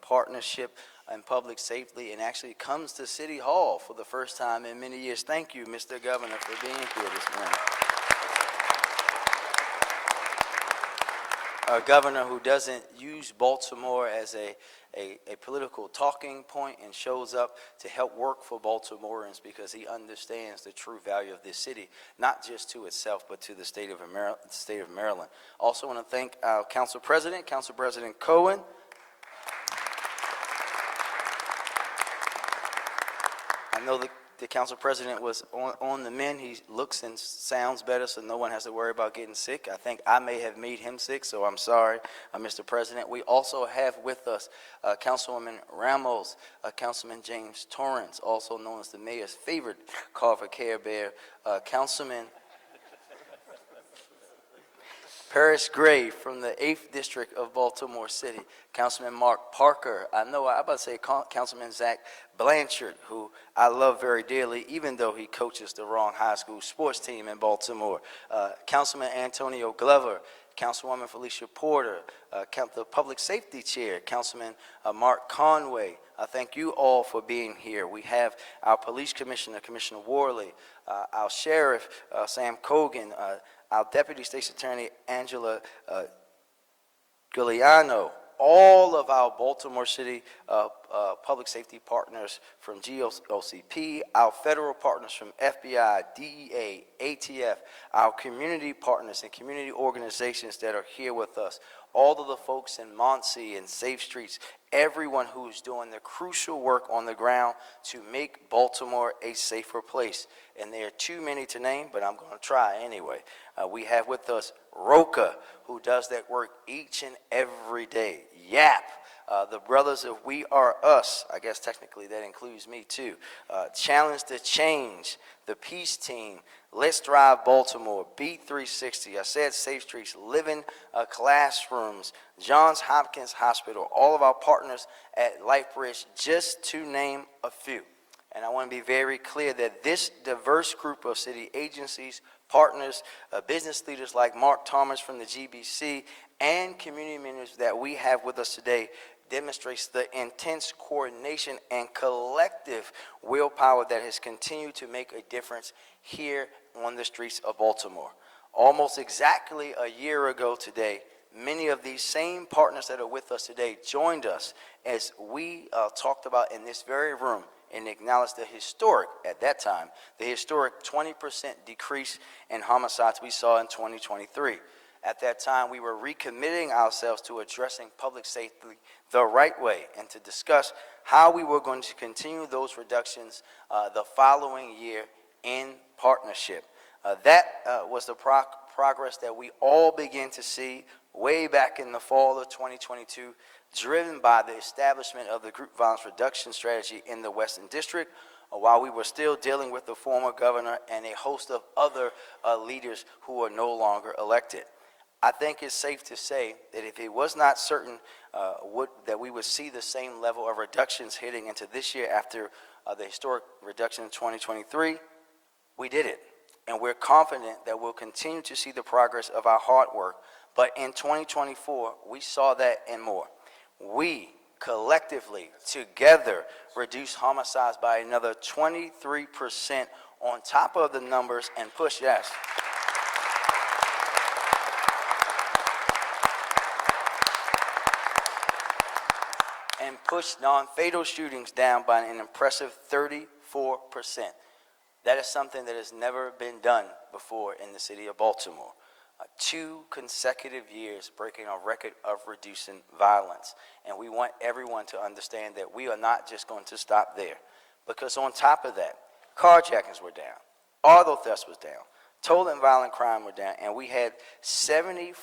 partnership in public safety and actually comes to City Hall for the first time in many years. Thank you, Mr. Governor, for being here this morning. A governor who doesn't use Baltimore as a political talking point and shows up to help work for Baltimoreans because he understands the true value of this city, not just to itself, but to the state of Maryland. Also want to thank our Council President Cohen. I know the Council President was on the mend. He looks and sounds better, so no one has to worry about getting sick. I think I may have made him sick, so I'm sorry, Mr. President. We also have with us Councilwoman Ramos, Councilman James Torrance, also known as the mayor's favorite Carver Care Bear, Councilman Paris Gray from the 8th District of Baltimore City, Councilman Mark Parker. I'm about to say Councilman Zach Blanchard, who I love very dearly, even though he coaches the wrong high school sports team in Baltimore. Councilman Antonio Glover, Councilwoman Felicia Porter, the Public Safety Chair, Councilman Mark Conway. Thank you all for being here. We have our Police Commissioner, Commissioner Worley, our Sheriff, Sam Cogan, our Deputy State's Attorney, Angela Giuliano, all of our Baltimore City public safety partners from GOCP, our federal partners from FBI, DEA, ATF, our community partners and community organizations that are here with us, all of the folks in Muncie and Safe Streets, everyone who's doing the crucial work on the ground to make Baltimore a safer place. And there are too many to name, but I'm going to try anyway. We have with us RoA, who does that work each and every day. YAP, the brothers of We Are Us, I guess technically that includes me too. Challenge to Change, the Peace Team, Let's Drive Baltimore, B360, I said Safe Streets, Living Classrooms, Johns Hopkins Hospital, all of our partners at LifeBridge, just to name a few. And I want to be very clear that this diverse group of city agencies, partners, business leaders like Mark Thomas from the GBC, and community members that we have with us today demonstrates the intense coordination and collective willpower that has continued to make a difference here on the streets of Baltimore. Almost exactly a year ago today, many of these same partners that are with us today joined us as we talked about in this very room and acknowledged the historic, at that time, the historic 20% decrease in homicides we saw in 2023. At that time, we were recommitting ourselves to addressing public safety the right way and to discuss how we were going to continue those reductions the following year in partnership. That was the progress that we all began to see way back in the fall of 2022, driven by the establishment of the group violence reduction strategy in the Western District, while we were still dealing with the former governor and a host of other leaders who are no longer elected. I think it's safe to say that if it was not certain that we would see the same level of reductions heading into this year after the historic reduction in 2023, we did it. And we're confident that we'll continue to see the progress of our hard work. But in 2024, we saw that and more. We collectively, together, reduced homicides by another 23% on top of the numbers and push, yes. And pushed non-fatal shootings down by an impressive 34%. That is something that has never been done before in the city of Baltimore. 2 consecutive years breaking a record of reducing violence. And we want everyone to understand that we are not just going to stop there. Because on top of that, carjackings were down, auto thefts was down, total and violent crime were down, and we had 74%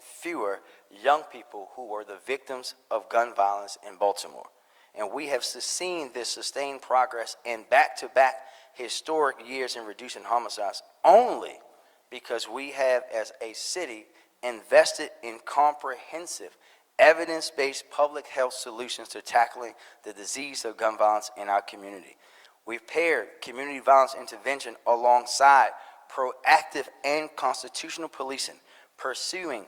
fewer young people who were the victims of gun violence in Baltimore. And we have seen this sustained progress in back-to-back historic years in reducing homicides only because we have, as a city, invested in comprehensive, evidence-based public health solutions to tackling the disease of gun violence in our community. We've paired community violence intervention alongside proactive and constitutional policing, pursuing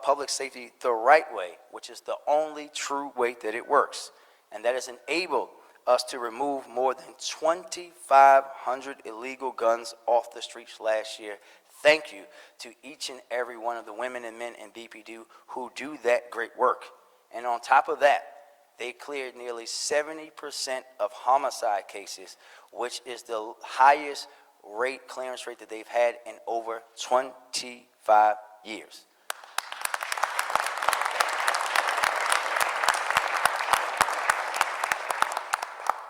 public safety the right way, which is the only true way that it works. And that has enabled us to remove more than 2,500 illegal guns off the streets last year. Thank you to each and every one of the women and men in BPD who do that great work. And on top of that, they cleared nearly 70% of homicide cases, which is the highest clearance rate that they've had in over 25 years.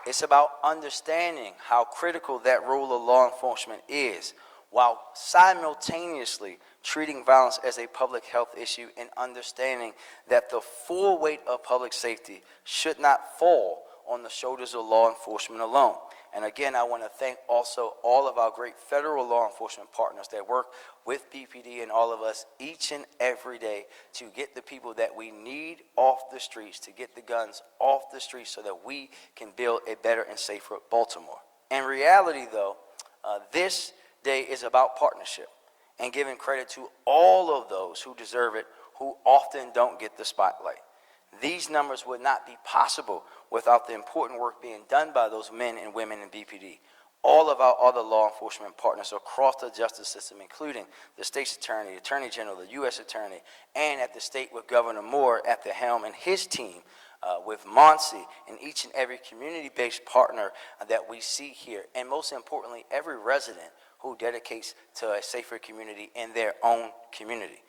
It's about understanding how critical that role of law enforcement is, while simultaneously treating violence as a public health issue and understanding that the full weight of public safety should not fall on the shoulders of law enforcement alone. And again, I want to thank also all of our great federal law enforcement partners that work with BPD and all of us each and every day to get the people that we need off the streets, to get the guns off the streets so that we can build a better and safer Baltimore. In reality, though, this day is about partnership and giving credit to all of those who deserve it, who often don't get the spotlight. These numbers would not be possible without the important work being done by those men and women in BPD. All of our other law enforcement partners across the justice system, including the state's attorney, attorney general, the U.S. attorney, and at the state with Governor Moore at the helm and his team, with Monsi and each and every community-based partner that we see here, and most importantly, every resident who dedicates to a safer community in their own community.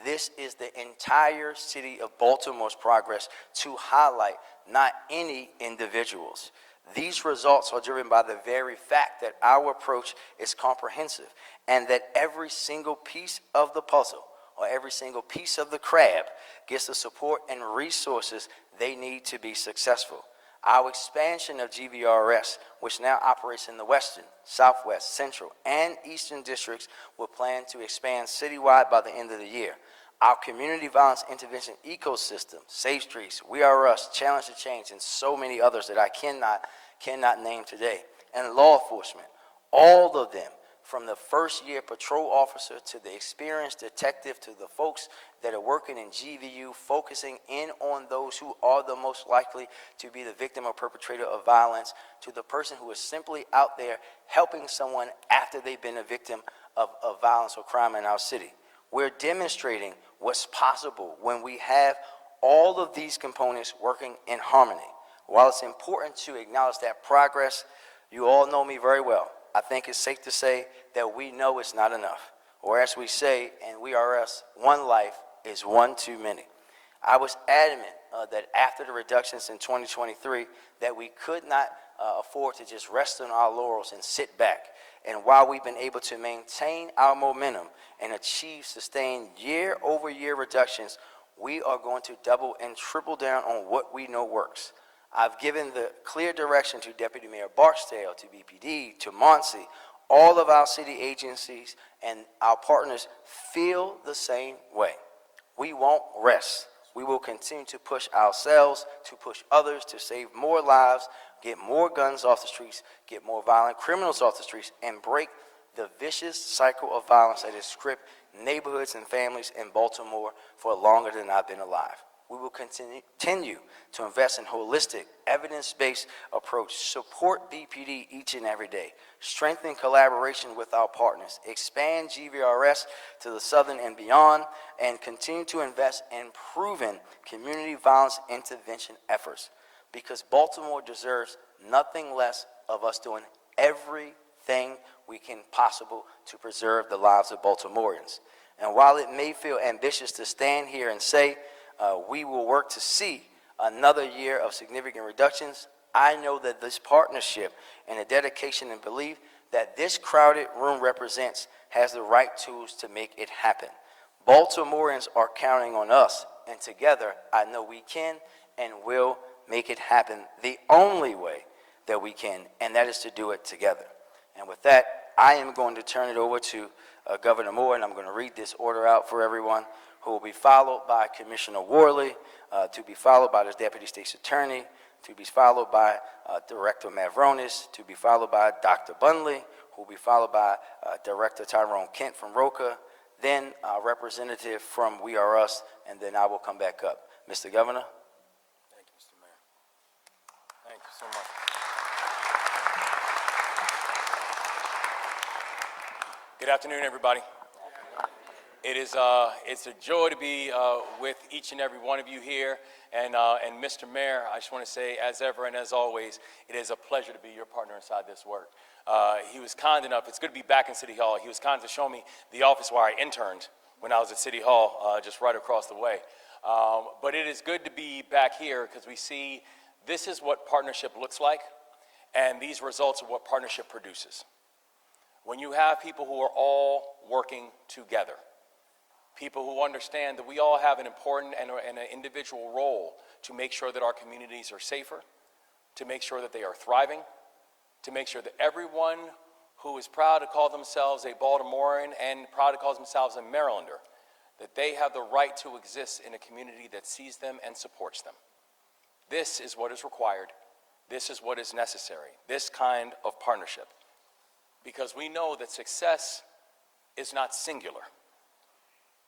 This is the entire city of Baltimore's progress to highlight not any individuals. These results are driven by the very fact that our approach is comprehensive and that every single piece of the puzzle or every single piece of the crab gets the support and resources they need to be successful. Our expansion of GVRS, which now operates in the Western, Southwest, Central, and Eastern districts, will plan to expand citywide by the end of the year. Our community violence intervention ecosystem, Safe Streets, We Are Us, Challenge to Change, and so many others that I cannot name today, and law enforcement, all of them, from the first-year patrol officer to the experienced detective to the folks that are working in GVU, focusing in on those who are the most likely to be the victim or perpetrator of violence, to the person who is simply out there helping someone after they've been a victim of violence or crime in our city. We're demonstrating what's possible when we have all of these components working in harmony. While it's important to acknowledge that progress, you all know me very well. I think it's safe to say that we know it's not enough. Or as we say in We Are Us, one life is one too many. I was adamant that after the reductions in 2023 that we could not afford to just rest on our laurels and sit back. And while we've been able to maintain our momentum and achieve sustained year-over-year reductions, we are going to double and triple down on what we know works. I've given the clear direction to Deputy Mayor Barksdale, to BPD, to Monsi. All of our city agencies and our partners feel the same way. We won't rest. We will continue to push ourselves, to push others, to save more lives, get more guns off the streets, get more violent criminals off the streets, and break the vicious cycle of violence that has gripped neighborhoods and families in Baltimore for longer than I've been alive. We will continue to invest in holistic, evidence-based approach, support BPD each and every day, strengthen collaboration with our partners, expand GVRS to the Southern and beyond, and continue to invest in proven community violence intervention efforts. Because Baltimore deserves nothing less of us doing everything we can possible to preserve the lives of Baltimoreans. And while it may feel ambitious to stand here and say, we will work to see another year of significant reductions, I know that this partnership and the dedication and belief that this crowded room represents has the right tools to make it happen. Baltimoreans are counting on us, and together I know we can and will make it happen the only way that we can, and that is to do it together. And with that, I am going to turn it over to Governor Moore, and I'm going to read this order out for everyone, who will be followed by Commissioner Worley, to be followed by the Deputy State's Attorney, to be followed by Director Mavronis, to be followed by Dr. Bundley, who will be followed by Director Tyrone Kent from RoA, then a representative from We Are Us, and then I will come back up. Mr. Governor? Thank you, Mr. Mayor. Thank you so much. Good afternoon, everybody. It's a joy to be with each and every one of you here. And Mr. Mayor, I just want to say, as ever and as always, it is a pleasure to be your partner inside this work. He was kind enough, it's good to be back in City Hall. He was kind enough to show me the office where I interned when I was at City Hall, just right across the way. But it is good to be back here because we see this is what partnership looks like, and these results are what partnership produces. When you have people who are all working together, people who understand that we all have an important and an individual role to make sure that our communities are safer, to make sure that they are thriving, to make sure that everyone who is proud to call themselves a Baltimorean and proud to call themselves a Marylander, that they have the right to exist in a community that sees them and supports them. This is what is required. This is what is necessary, this kind of partnership. Because we know that success is not singular.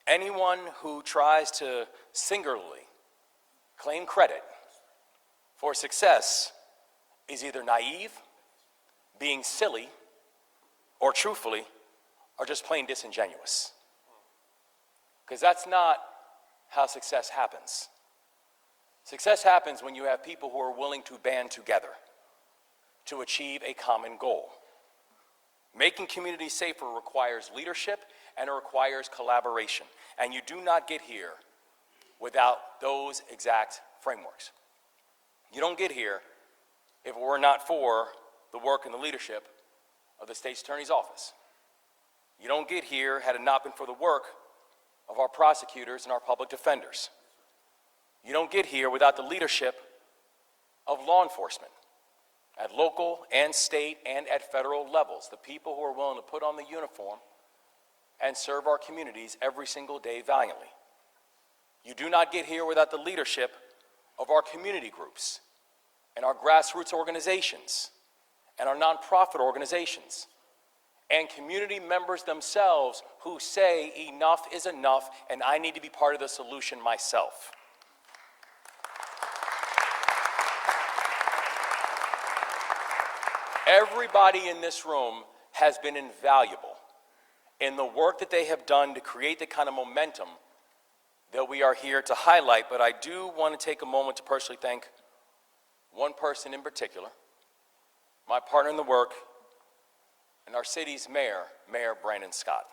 Anyone who tries to singularly claim credit for success is either naive, being silly, or truthfully, are just plain disingenuous. Because that's not how success happens. Success happens when you have people who are willing to band together to achieve a common goal. Making communities safer requires leadership and it requires collaboration. And you do not get here without those exact frameworks. You don't get here if it were not for the work and the leadership of the State's Attorney's Office. You don't get here had it not been for the work of our prosecutors and our public defenders. You don't get here without the leadership of law enforcement at local and state and at federal levels, the people who are willing to put on the uniform and serve our communities every single day valiantly. You do not get here without the leadership of our community groups and our grassroots organizations and our nonprofit organizations and community members themselves who say enough is enough and I need to be part of the solution myself. Everybody in this room has been invaluable in the work that they have done to create the kind of momentum that we are here to highlight, but I do want to take a moment to personally thank one person in particular, my partner in the work, and our city's mayor, Mayor Brandon Scott.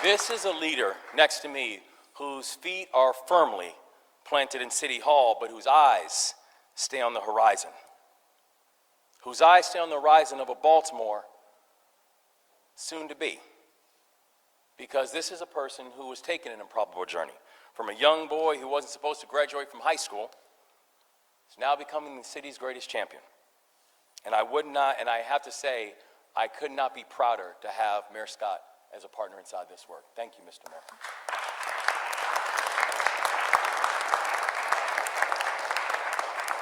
This is a leader next to me whose feet are firmly planted in City Hall, but whose eyes stay on the horizon. Whose eyes stay on the horizon of a Baltimore soon to be. Because this is a person who was taken an improbable journey. From a young boy who wasn't supposed to graduate from high school, is now becoming the city's greatest champion. And I have to say, I could not be prouder to have Mayor Scott as a partner inside this work. Thank you, Mr. Mayor.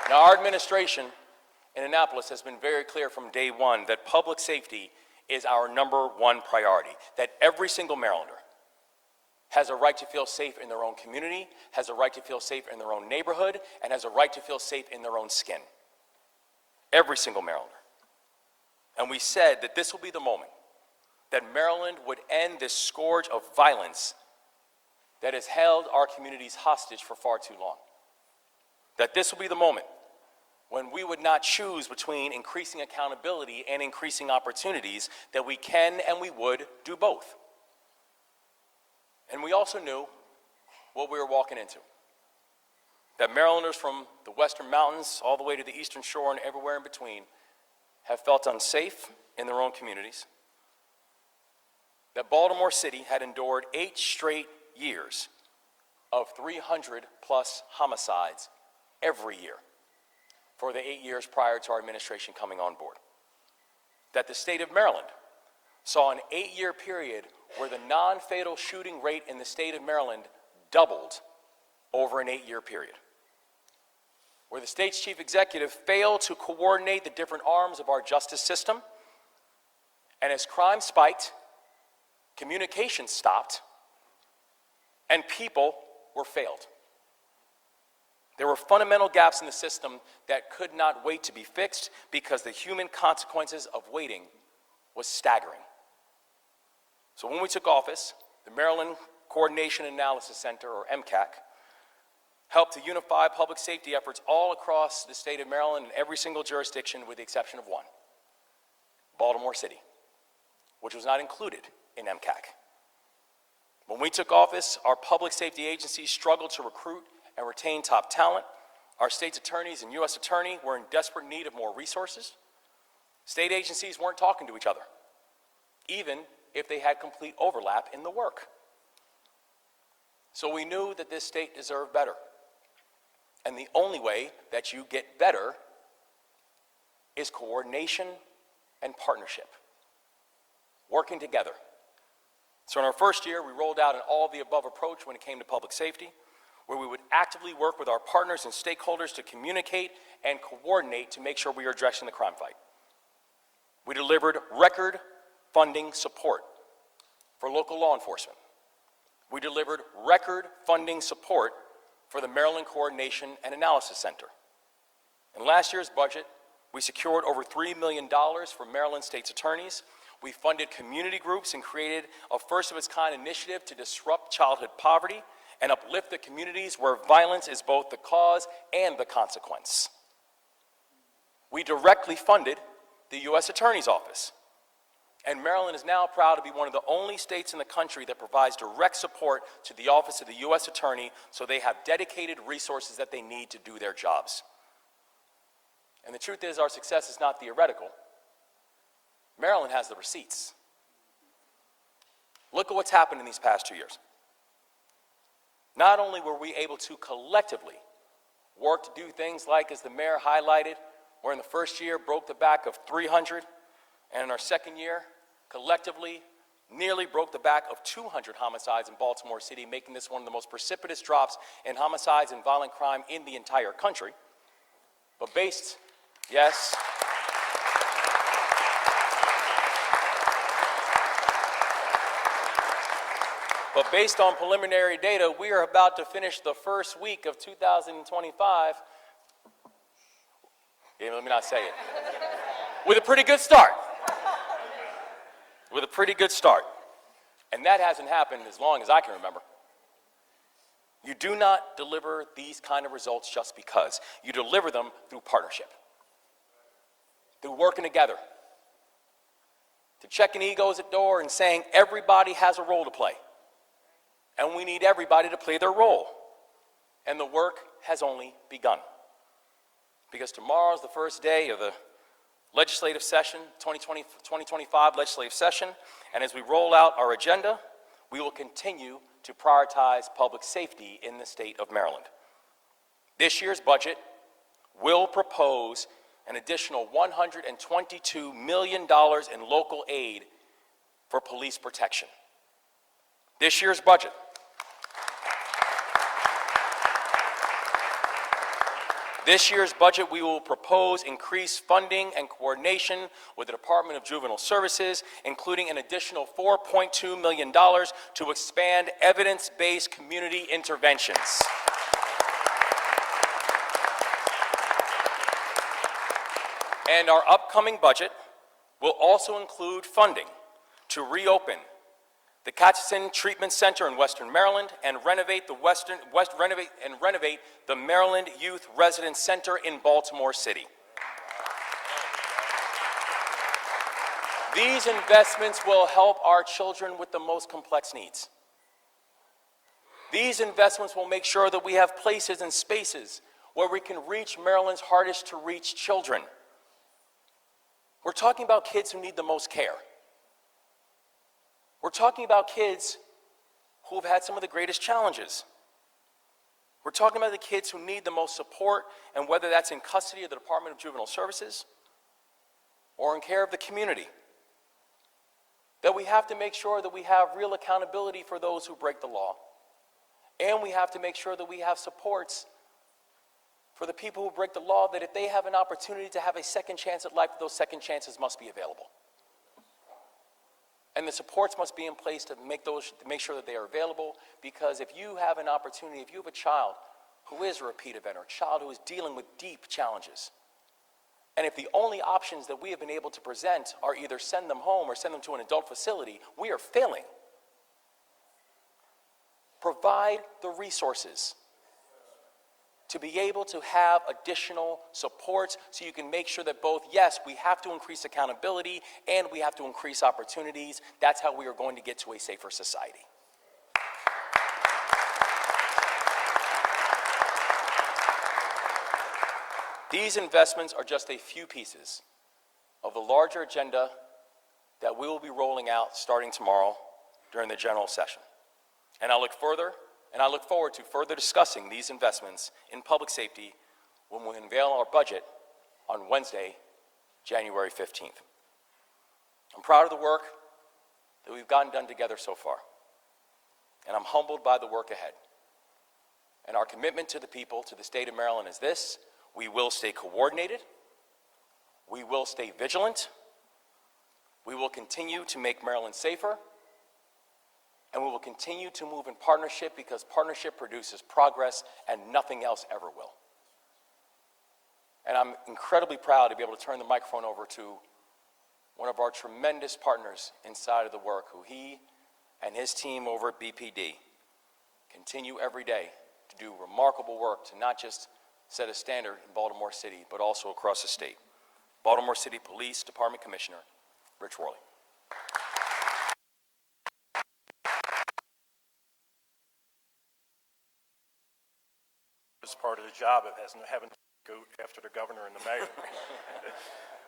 Now, our administration in Annapolis has been very clear from day one that public safety is our #1 priority, that every single Marylander has a right to feel safe in their own community, has a right to feel safe in their own neighborhood, and has a right to feel safe in their own skin. Every single Marylander. And we said that this will be the moment that Maryland would end this scourge of violence that has held our communities hostage for far too long. That this will be the moment when we would not choose between increasing accountability and increasing opportunities, that we can and we would do both. And we also knew what we were walking into. That Marylanders from the Western Mountains all the way to the Eastern Shore and everywhere in between have felt unsafe in their own communities. That Baltimore City had endured 8 straight years of 300+ homicides every year for the 8 years prior to our administration coming on board. That the state of Maryland saw an 8-year period where the non-fatal shooting rate in the state of Maryland doubled over an 8-year period. where the state's chief executive failed to coordinate the different arms of our justice system, and as crime spiked, communication stopped, and people were failed. There were fundamental gaps in the system that could not wait to be fixed because the human consequences of waiting was staggering. So when we took office, the Maryland Coordination Analysis Center, or MCAC, helped to unify public safety efforts all across the state of Maryland in every single jurisdiction with the exception of one, Baltimore City, which was not included in MCAC. When we took office, our public safety agencies struggled to recruit and retain top talent. Our state's attorneys and U.S. attorney were in desperate need of more resources. State agencies weren't talking to each other, even if they had complete overlap in the work. So we knew that this state deserved better. And the only way that you get better is coordination and partnership, working together. So in our first year, we rolled out an all-of-the-above approach when it came to public safety, where we would actively work with our partners and stakeholders to communicate and coordinate to make sure we are addressing the crime fight. We delivered record funding support for local law enforcement. We delivered record funding support for the Maryland Coordination and Analysis Center. In last year's budget, we secured over $3 million for Maryland state's attorneys. We funded community groups and created a first-of-its-kind initiative to disrupt childhood poverty and uplift the communities where violence is both the cause and the consequence. We directly funded the U.S. Attorney's Office. And Maryland is now proud to be one of the only states in the country that provides direct support to the Office of the U.S. Attorney so they have dedicated resources that they need to do their jobs. And the truth is, our success is not theoretical. Maryland has the receipts. Look at what's happened in these past 2 years. Not only were we able to collectively work to do things like, as the mayor highlighted, we're in the first year broke the back of 300, and in our second year, collectively, nearly broke the back of 200 homicides in Baltimore City, making this one of the most precipitous drops in homicides and violent crime in the entire country. But based on preliminary data, we are about to finish the first week of 2025. Yeah, let me not say it. With a pretty good start. With a pretty good start. And that hasn't happened as long as I can remember. You do not deliver these kind of results just because. You deliver them through partnership, through working together, to checking egos at door and saying everybody has a role to play. And we need everybody to play their role. And the work has only begun. Because tomorrow is the first day of the legislative session, 2025 legislative session, and as we roll out our agenda, we will continue to prioritize public safety in the state of Maryland. This year's budget will propose an additional $122 million in local aid for police protection. This year's budget we will propose increased funding and coordination with the Department of Juvenile Services, including an additional $4.2 million to expand evidence-based community interventions. And our upcoming budget will also include funding to reopen the Catchison Treatment Center in Western Maryland and renovate the Maryland Youth Residence Center in Baltimore City. These investments will help our children with the most complex needs. These investments will make sure that we have places and spaces where we can reach Maryland's hardest to reach children. We're talking about kids who need the most care. We're talking about kids who have had some of the greatest challenges. We're talking about the kids who need the most support, and whether that's in custody of the Department of Juvenile Services or in care of the community. That we have to make sure that we have real accountability for those who break the law. And we have to make sure that we have supports for the people who break the law, that if they have an opportunity to have a second chance at life, those second chances must be available. And the supports must be in place to make sure that they are available, because if you have an opportunity, if you have a child who is a repeat offender, a child who is dealing with deep challenges, and if the only options that we have been able to present are either send them home or send them to an adult facility, we are failing. Provide the resources to be able to have additional supports so you can make sure that both, yes, we have to increase accountability and we have to increase opportunities. That's how we are going to get to a safer society. These investments are just a few pieces of the larger agenda that we will be rolling out starting tomorrow during the general session. And I look forward to further discussing these investments in public safety when we unveil our budget on Wednesday, January 15th. I'm proud of the work that we've gotten done together so far, and I'm humbled by the work ahead. And our commitment to the people, to the state of Maryland, is this: we will stay coordinated, we will stay vigilant, we will continue to make Maryland safer, and we will continue to move in partnership, because partnership produces progress and nothing else ever will. And I'm incredibly proud to be able to turn the microphone over to one of our tremendous partners inside of the work, who he and his team over at BPD continue every day to do remarkable work to not just set a standard in Baltimore City, but also across the state. Baltimore City Police Department Commissioner, Rich Worley. As part of the job of having to go after the governor and the mayor.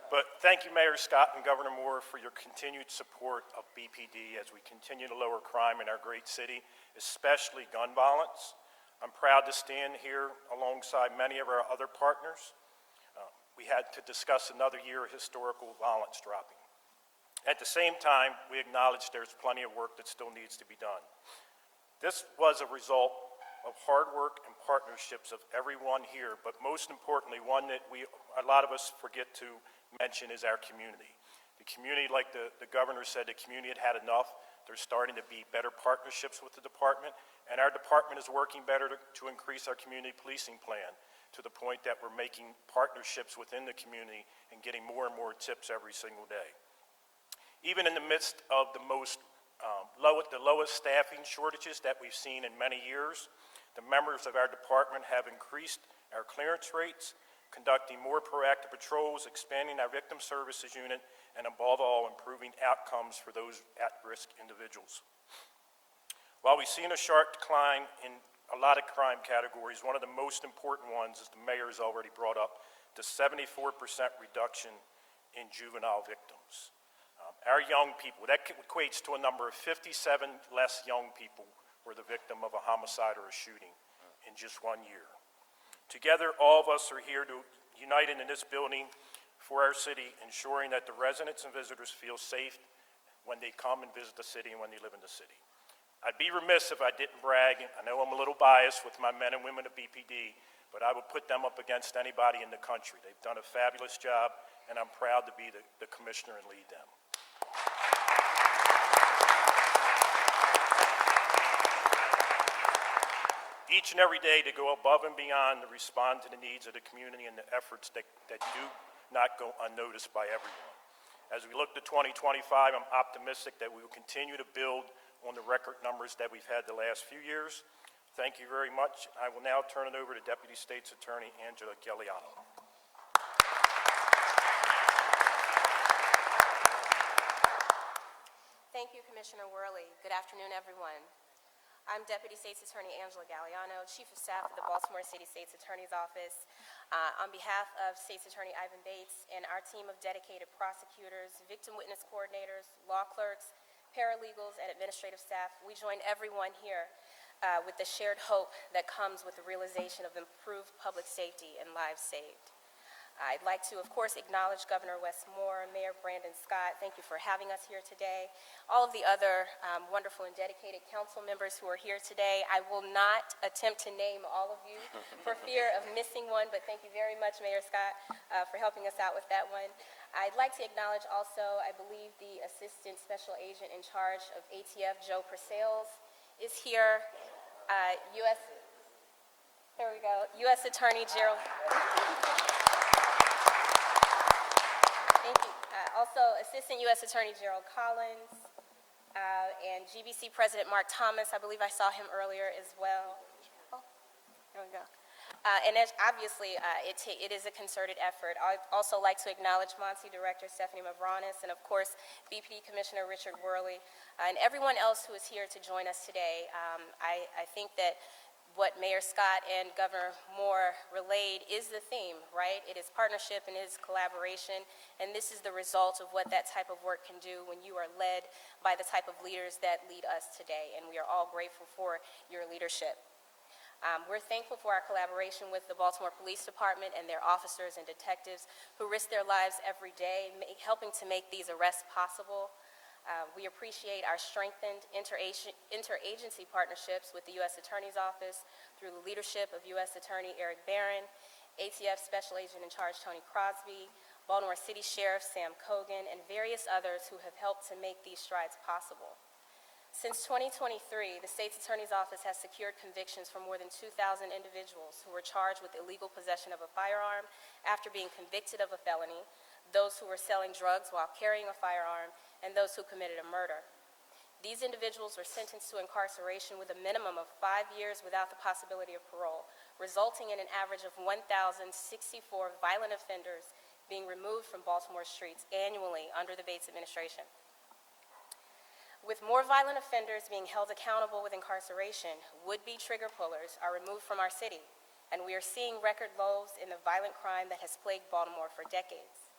But thank you, Mayor Scott and Governor Moore, for your continued support of BPD as we continue to lower crime in our great city, especially gun violence. I'm proud to stand here alongside many of our other partners. We had to discuss another year of historical violence dropping. At the same time, we acknowledge there's plenty of work that still needs to be done. This was a result of hard work and partnerships of everyone here, but most importantly, one that a lot of us forget to mention is our community. The community, like the governor said, the community had enough. There's starting to be better partnerships with the department, and our department is working better to increase our community policing plan, to the point that we're making partnerships within the community and getting more and more tips every single day. Even in the midst of the lowest staffing shortages that we've seen in many years, the members of our department have increased our clearance rates, conducting more proactive patrols, expanding our victim services unit, and above all, improving outcomes for those at-risk individuals. While we've seen a sharp decline in a lot of crime categories, one of the most important ones, as the mayor has already brought up, the 74% reduction in juvenile victims. Our young people, that equates to a number of 57 less young people were the victim of a homicide or a shooting in just 1 year. Together, all of us are here to united in this building for our city, ensuring that the residents and visitors feel safe when they come and visit the city and when they live in the city. I'd be remiss if I didn't brag. I know I'm a little biased with my men and women of BPD, but I would put them up against anybody in the country. They've done a fabulous job, and I'm proud to be the commissioner and lead them. Each and every day to go above and beyond to respond to the needs of the community and the efforts that do not go unnoticed by everyone. As we look to 2025, I'm optimistic that we will continue to build on the record numbers that we've had the last few years. Thank you very much. I will now turn it over to Deputy State's Attorney Angela Galliano. Thank you, Commissioner Worley. Good afternoon, everyone. I'm Deputy State's Attorney Angela Galliano, Chief of Staff of the Baltimore City State's Attorney's Office. On behalf of State's Attorney Ivan Bates and our team of dedicated prosecutors, victim witness coordinators, law clerks, paralegals, and administrative staff, we join everyone here with the shared hope that comes with the realization of improved public safety and lives saved. I'd like to, of course, acknowledge Governor Wes Moore, Mayor Brandon Scott. Thank you for having us here today. All of the other wonderful and dedicated council members who are here today. I will not attempt to name all of you for fear of missing one, but thank you very much, Mayor Scott, for helping us out with that one. I'd like to acknowledge also, I believe, the Assistant Special Agent in charge of ATF, Joe Purcell, is here. U.S. Attorney Gerald. Thank you. Also, Assistant U.S. Attorney Gerald Collins, and GBC President Mark Thomas. I believe I saw him earlier as well. Oh, there we go. And obviously, it is a concerted effort. I'd also like to acknowledge Monty Director Stephanie Mavronis, and of course, BPD Commissioner Richard Worley, and everyone else who is here to join us today. I think that what Mayor Scott and Governor Moore relayed is the theme, right? It is partnership and it is collaboration, and this is the result of what that type of work can do when you are led by the type of leaders that lead us today, and we are all grateful for your leadership. We're thankful for our collaboration with the Baltimore Police Department and their officers and detectives who risk their lives every day, helping to make these arrests possible. We appreciate our strengthened interagency partnerships with the U.S. Attorney's Office through the leadership of U.S. Attorney Eric Barron, ATF Special Agent in Charge Tony Crosby, Baltimore City Sheriff Sam Cogan, and various others who have helped to make these strides possible. Since 2023, the State's Attorney's Office has secured convictions for more than 2,000 individuals who were charged with illegal possession of a firearm after being convicted of a felony, those who were selling drugs while carrying a firearm, and those who committed a murder. These individuals were sentenced to incarceration with a minimum of 5 years without the possibility of parole, resulting in an average of 1,064 violent offenders being removed from Baltimore streets annually under the Bates administration. With more violent offenders being held accountable with incarceration, would-be trigger pullers are removed from our city, and we are seeing record lows in the violent crime that has plagued Baltimore for decades.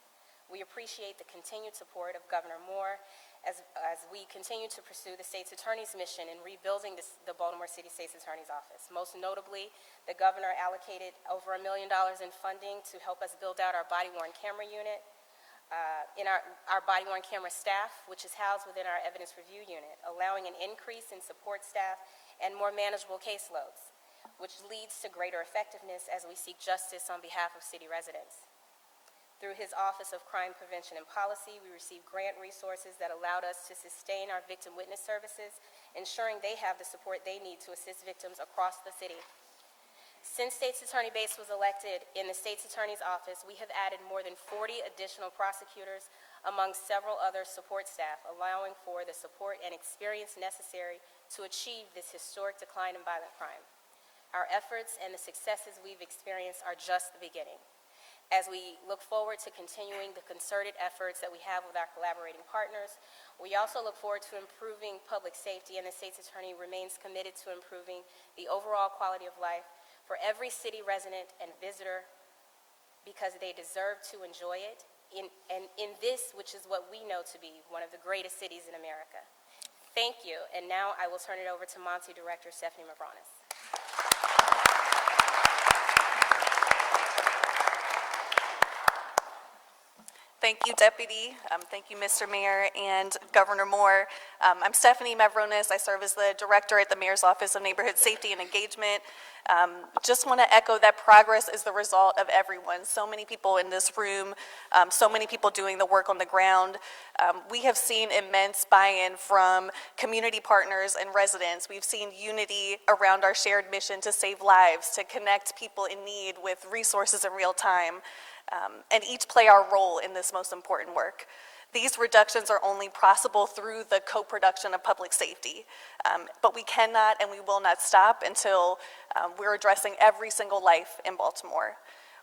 We appreciate the continued support of Governor Moore as we continue to pursue the state's attorney's mission in rebuilding the Baltimore City State's Attorney's Office. Most notably, the governor allocated over $1 million in funding to help us build out our body-worn camera unit, in our body-worn camera staff, which is housed within our evidence review unit, allowing an increase in support staff and more manageable caseloads, which leads to greater effectiveness as we seek justice on behalf of city residents. Through his Office of Crime Prevention and Policy, we received grant resources that allowed us to sustain our victim witness services, ensuring they have the support they need to assist victims across the city. Since State's Attorney Bates was elected in the State's Attorney's Office, we have added more than 40 additional prosecutors among several other support staff, allowing for the support and experience necessary to achieve this historic decline in violent crime. Our efforts and the successes we've experienced are just the beginning. As we look forward to continuing the concerted efforts that we have with our collaborating partners, we also look forward to improving public safety, and the State's Attorney remains committed to improving the overall quality of life for every city resident and visitor, because they deserve to enjoy it in this, which is what we know to be one of the greatest cities in America. Thank you, and now I will turn it over to Monty Director Stephanie Mavronis. Thank you, Deputy. Thank you, Mr. Mayor and Governor Moore. I'm Stephanie Mavronis. I serve as the Director at the Mayor's Office of Neighborhood Safety and Engagement. Just want to echo that progress is the result of everyone. So many people in this room, so many people doing the work on the ground. We have seen immense buy-in from community partners and residents. We've seen unity around our shared mission to save lives, to connect people in need with resources in real time. And each play our role in this most important work. These reductions are only possible through the co-production of public safety, but we cannot and we will not stop until we're addressing every single life in Baltimore.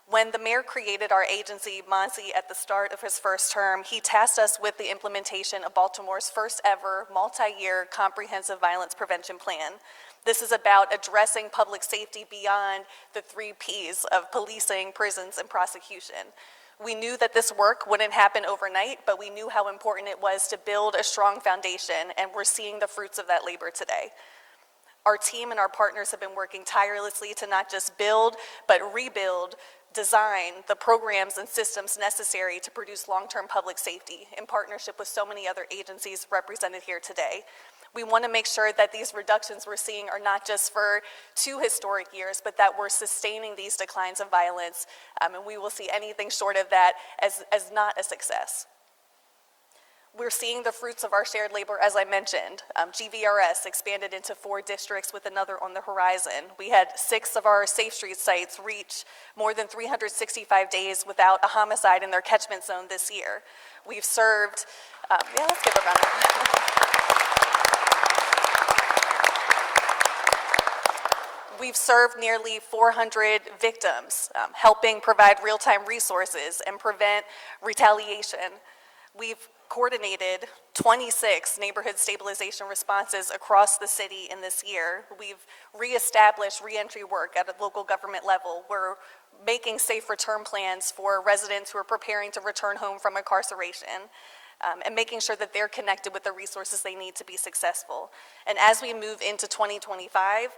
When the mayor created our agency, Monty, at the start of his first term, he tasked us with the implementation of Baltimore's first ever multi-year comprehensive violence prevention plan. This is about addressing public safety beyond the 3 Ps of policing, prisons, and prosecution. We knew that this work wouldn't happen overnight, but we knew how important it was to build a strong foundation, and we're seeing the fruits of that labor today. Our team and our partners have been working tirelessly to not just build, but rebuild, design the programs and systems necessary to produce long-term public safety in partnership with so many other agencies represented here today. We want to make sure that these reductions we're seeing are not just for 2 historic years, but that we're sustaining these declines of violence, and we will see anything short of that as not a success. We're seeing the fruits of our shared labor, as I mentioned. GVRS expanded into 4 districts with another on the horizon. We had 6 of our Safe Street sites reach more than 365 days without a homicide in their catchment zone this year. We've served, let's give a round of applause. We've served nearly 400 victims, helping provide real-time resources and prevent retaliation. We've coordinated 26 neighborhood stabilization responses across the city in this year. We've reestablished reentry work at a local government level. We're making safe return plans for residents who are preparing to return home from incarceration, and making sure that they're connected with the resources they need to be successful. And as we move into 2025,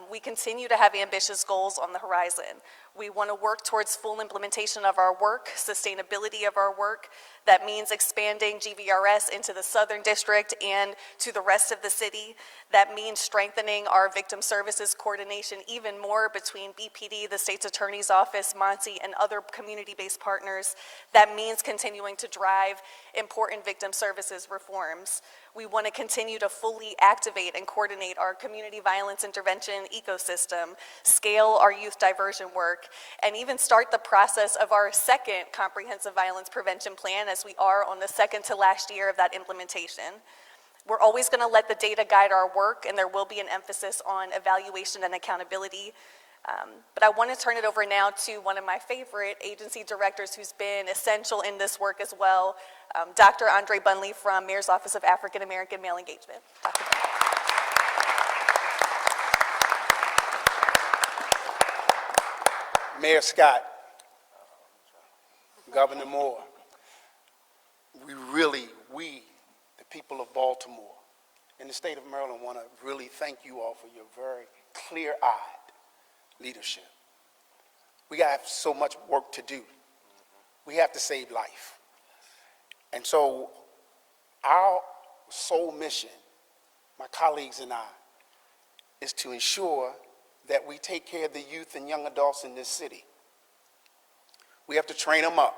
we continue to have ambitious goals on the horizon. We want to work towards full implementation of our work, sustainability of our work. That means expanding GVRS into the Southern District and to the rest of the city. That means strengthening our victim services coordination even more between BPD, the State's Attorney's Office, MONSE, and other community-based partners. That means continuing to drive important victim services reforms. We want to continue to fully activate and coordinate our community violence intervention ecosystem, scale our youth diversion work, and even start the process of our second comprehensive violence prevention plan, as we are on the second to last year of that implementation. We're always going to let the data guide our work, and there will be an emphasis on evaluation and accountability. But I want to turn it over now to one of my favorite agency directors who's been essential in this work as well, Dr. Bundley from Mayor's Office of African American Male Engagement. Dr. Bundley. Mayor Scott, Governor Moore, we, the people of Baltimore and the state of Maryland, want to really thank you all for your very clear-eyed leadership. We have so much work to do. We have to save life. And so our sole mission, my colleagues and I, is to ensure that we take care of the youth and young adults in this city. We have to train them up.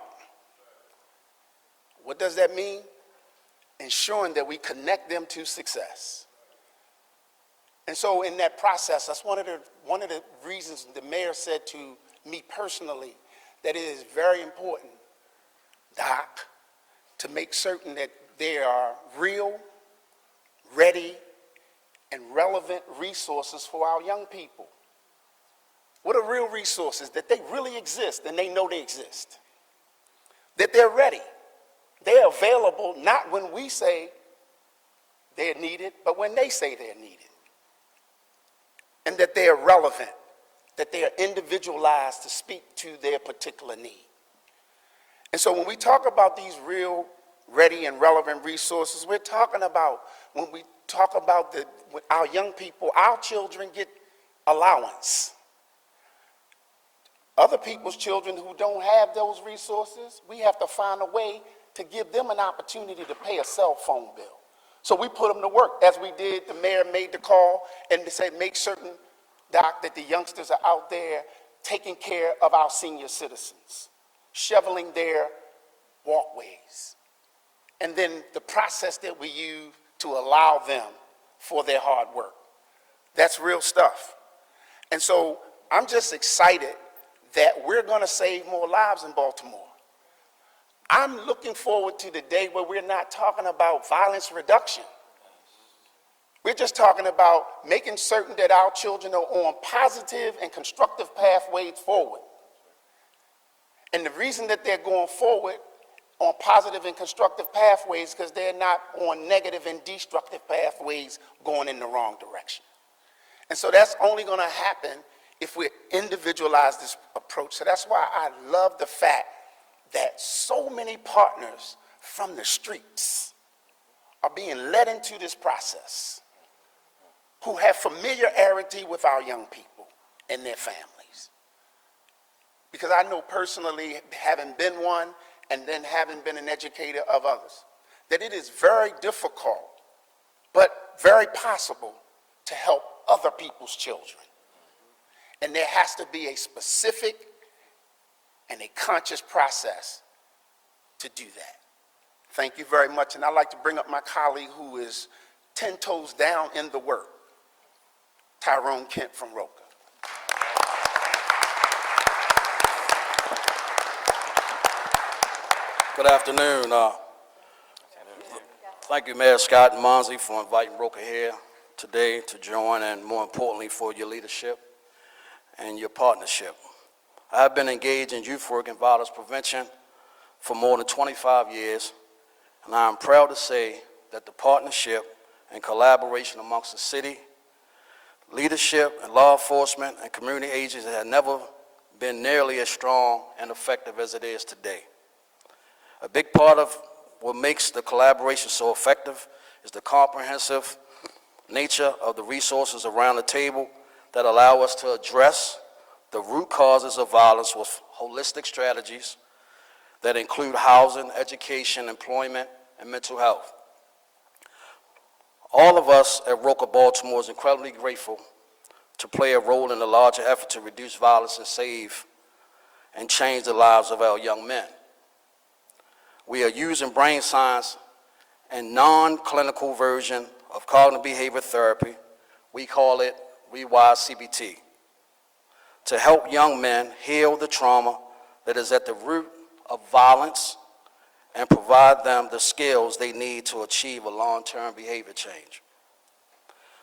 What does that mean? Ensuring that we connect them to success. And so in that process, that's one of the reasons the mayor said to me personally that it is very important, Doc, to make certain that there are real, ready, and relevant resources for our young people. What are real resources? That they really exist and they know they exist. That they're ready. They're available not when we say they're needed, but when they say they're needed. And that they are relevant, that they are individualized to speak to their particular need. And so when we talk about these real, ready, and relevant resources, we're talking about, when we talk about our young people, our children get allowance. Other people's children who don't have those resources, we have to find a way to give them an opportunity to pay a cell phone bill. So we put them to work, as we did. The mayor made the call and said, make certain, Doc, that the youngsters are out there taking care of our senior citizens, shoveling their walkways, and then the process that we use to allow them for their hard work. That's real stuff. And so I'm just excited that we're going to save more lives in Baltimore. I'm looking forward to the day where we're not talking about violence reduction. We're just talking about making certain that our children are on positive and constructive pathways forward. And the reason that they're going forward on positive and constructive pathways because they're not on negative and destructive pathways going in the wrong direction. And so that's only going to happen if we individualize this approach. So that's why I love the fact that so many partners from the streets are being led into this process. who have familiarity with our young people and their families. Because I know personally, having been one and then having been an educator of others, that it is very difficult, but very possible to help other people's children. And there has to be a specific and a conscious process to do that. Thank you very much. And I'd like to bring up my colleague who is 10 toes down in the work, Tyrone Kent from RoA. Good afternoon. Thank you, Mayor Scott and Monzi, for inviting RoA here today to join, and more importantly, for your leadership and your partnership. I've been engaged in youth work and violence prevention for more than 25 years, and I am proud to say that the partnership and collaboration amongst the city, leadership, and law enforcement and community agencies has never been nearly as strong and effective as it is today. A big part of what makes the collaboration so effective is the comprehensive nature of the resources around the table that allow us to address the root causes of violence with holistic strategies that include housing, education, employment, and mental health. All of us at RoA Baltimore is incredibly grateful to play a role in the larger effort to reduce violence and save and change the lives of our young men. We are using brain science and non-clinical version of cognitive behavior therapy. We call it Rewire CBT, to help young men heal the trauma that is at the root of violence and provide them the skills they need to achieve a long-term behavior change.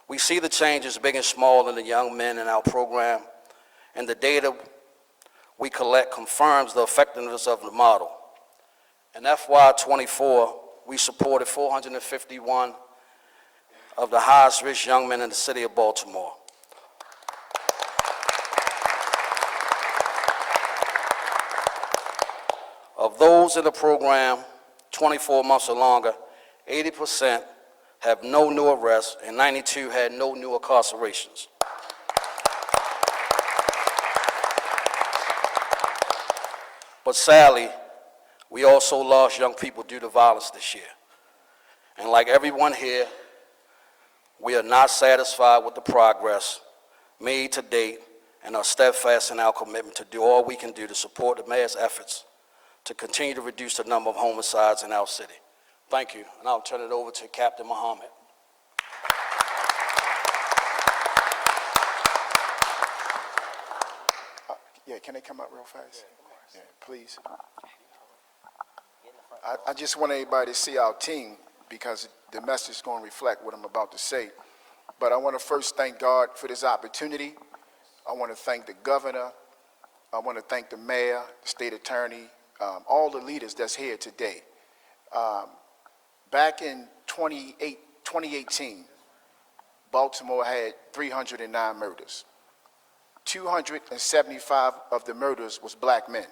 We see the changes big and small in the young men in our program, and the data we collect confirms the effectiveness of the model. In FY24, we supported 451 of the highest risk young men in the city of Baltimore. Of those in the program, 24 months or longer, 80% have no new arrests and 92 had no new incarcerations. But sadly, we also lost young people due to violence this year. And like everyone here, we are not satisfied with the progress made to date and are steadfast in our commitment to do all we can do to support the mayor's efforts to continue to reduce the number of homicides in our city. Thank you, and I'll turn it over to Captain Muhammad. Yeah, can they come up real fast? Yeah, please. I just want everybody to see our team because the message is going to reflect what I'm about to say. But I want to first thank God for this opportunity. I want to thank the governor. I want to thank the mayor, the state attorney, all the leaders that's here today. Back in 2018, Baltimore had 309 murders. 275 of the murders was black men.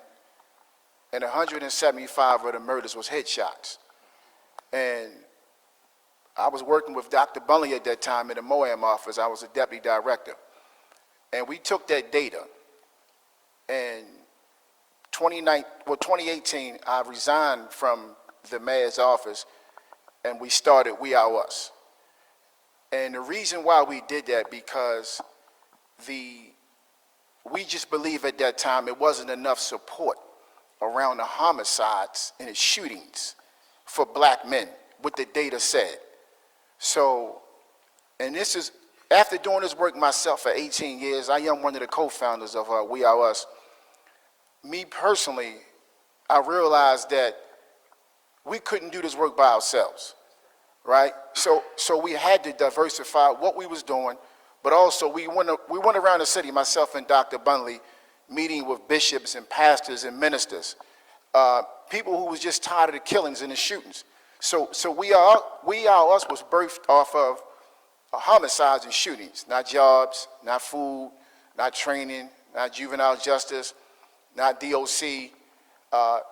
And 175 of the murders was headshots. And I was working with Dr. Bundley at that time in the MOAM office. I was a deputy director. And we took that data. And 2018, I resigned from the mayor's office, and we started We Are Us. And the reason why we did that, because we just believe at that time it wasn't enough support around the homicides and the shootings for black men, what the data said. So, and this is, after doing this work myself for 18 years, I am one of the co-founders of We Are Us. Me personally, I realized that we couldn't do this work by ourselves, right? So we had to diversify what we was doing, but also we went around the city, myself and Dr. Bundley, meeting with bishops and pastors and ministers, people who was just tired of the killings and the shootings. So We Are Us was birthed off of homicides and shootings, not jobs, not food, not training, not juvenile justice, not DOC,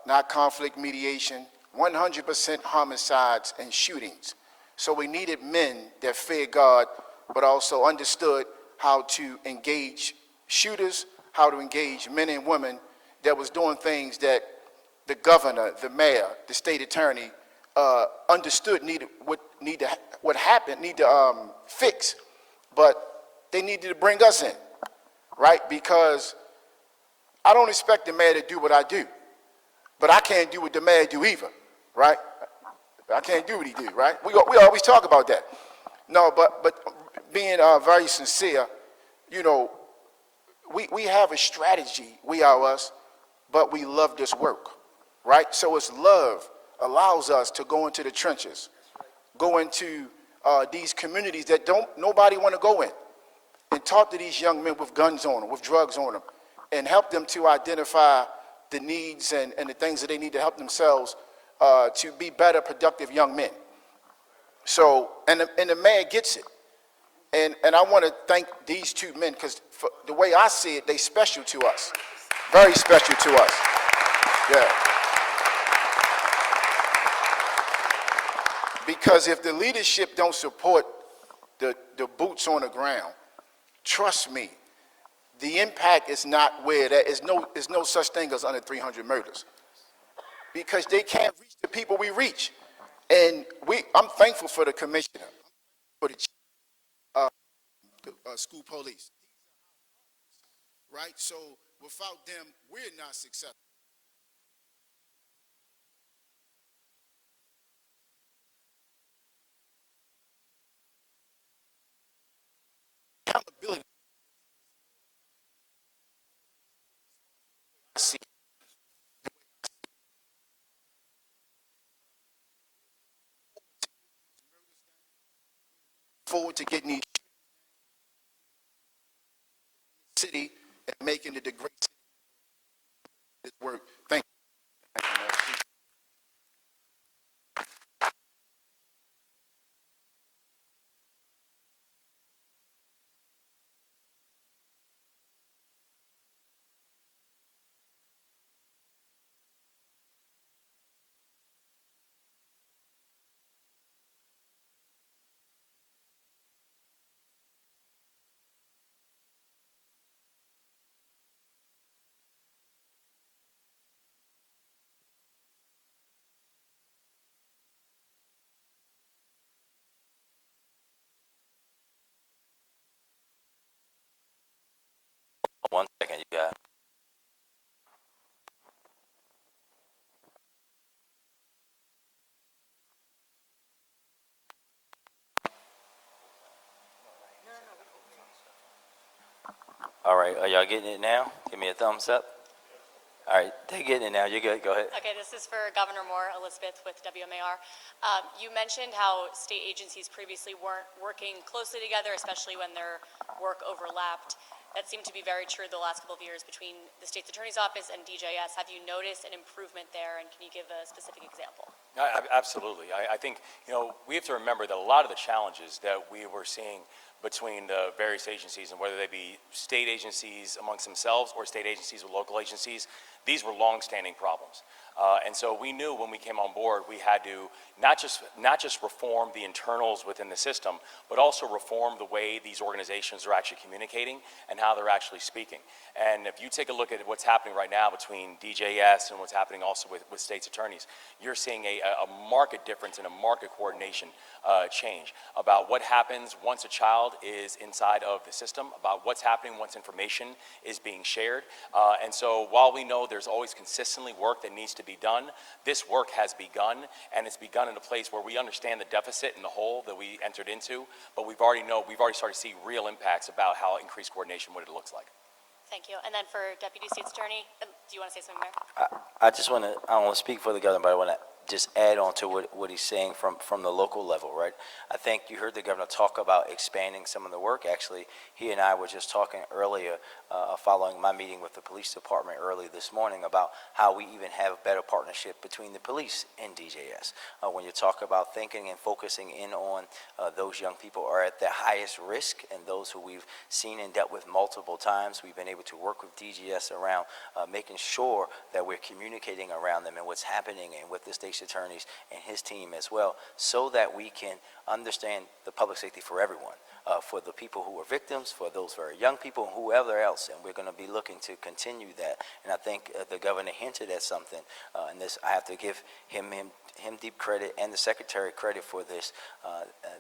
not conflict mediation, 100% homicides and shootings. So we needed men that feared God but also understood how to engage shooters, how to engage men and women that was doing things that the governor, the mayor, the state attorney understood what happened, need to fix, but they needed to bring us in, right? Because I don't expect the mayor to do what I do, but I can't do what the mayor do either, right? I can't do what he do, right? We always talk about that. No, but being very sincere, you know, we have a strategy, we are us, but we love this work, right? So it's love allows us to go into the trenches, go into these communities that nobody want to go in, and talk to these young men with guns on them, with drugs on them, and help them to identify the needs and the things that they need to help themselves to be better, productive young men. So, and the mayor gets it. And I want to thank these two men, because the way I see it, they special to us, very special to us. Yeah. Because if the leadership don't support the boots on the ground, trust me, the impact is not where that is. No such thing as under 300 murders, because they can't reach the people we reach. And I'm thankful for the commissioner, for the chief, school police, right? So without them, we're not successful. Accountability, I see, forward to getting these city and making it the great city this work. Thank you. Thank you, man. One second, you got. All right, are y'all getting it now? Give me a thumbs up. All right, they're getting it now. You're good. Go ahead. Okay, this is for Governor Moore, Elizabeth with WMAR. You mentioned how state agencies previously weren't working closely together, especially when their work overlapped. That seemed to be very true the last couple of years between the state's attorney's office and DJS. Have you noticed an improvement there, and can you give a specific example? Absolutely. I think, you know, we have to remember that a lot of the challenges that we were seeing between the various agencies, and whether they be state agencies amongst themselves or state agencies with local agencies, these were long-standing problems. And so we knew when we came on board, we had to not just reform the internals within the system, but also reform the way these organizations are actually communicating and how they're actually speaking. And if you take a look at what's happening right now between DJS and what's happening also with state's attorneys, you're seeing a marked difference and a marked coordination change about what happens once a child is inside of the system, about what's happening once information is being shared. And so while we know there's always consistently work that needs to be done, this work has begun, and it's begun in a place where we understand the deficit and the hole that we entered into, but we've already started to see real impacts about how increased coordination, what it looks like. Thank you. And then for Deputy State's Attorney, do you want to say something there? I don't want to speak for the governor, but I want to just add on to what he's saying from the local level, right? I think you heard the governor talk about expanding some of the work. Actually, he and I were just talking earlier, following my meeting with the police department early this morning, about how we even have a better partnership between the police and DJS. When you talk about thinking and focusing in on those young people are at the highest risk, and those who we've seen and dealt with multiple times, we've been able to work with DGS around making sure that we're communicating around them and what's happening, and with the state's attorneys and his team as well, so that we can understand the public safety for everyone. for the people who are victims, for those very young people, and whoever else. And we're going to be looking to continue that. And I think the governor hinted at something, and this I have to give him deep credit and the secretary credit for this.